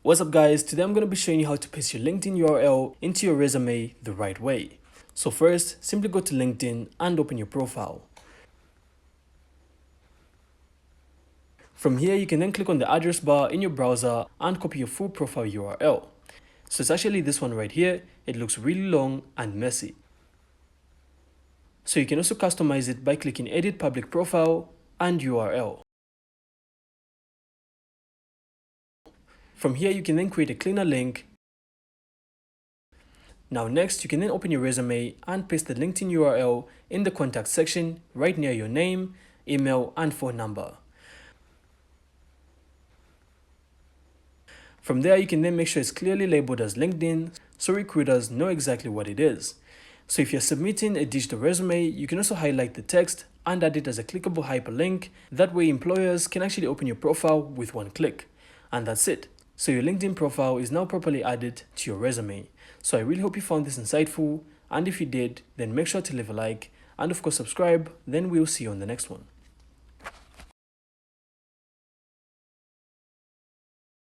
What's up guys, today I'm going to be showing you how to paste your LinkedIn URL into your resume the right way. So first, simply go to LinkedIn and open your profile. From here, you can then click on the address bar in your browser and copy your full profile URL. So it's actually this one right here. It looks really long and messy. So you can also customize it by clicking Edit Public Profile and URL. From here, you can then create a cleaner link. Now next, you can then open your resume and paste the LinkedIn URL in the contact section right near your name, email, and phone number. From there, you can then make sure it's clearly labeled as LinkedIn so recruiters know exactly what it is. So if you're submitting a digital resume, you can also highlight the text and add it as a clickable hyperlink. That way employers can actually open your profile with one click. And that's it. So your LinkedIn profile is now properly added to your resume. So I really hope you found this insightful, and if you did, then make sure to leave a like and of course subscribe. Then we'll see you on the next one.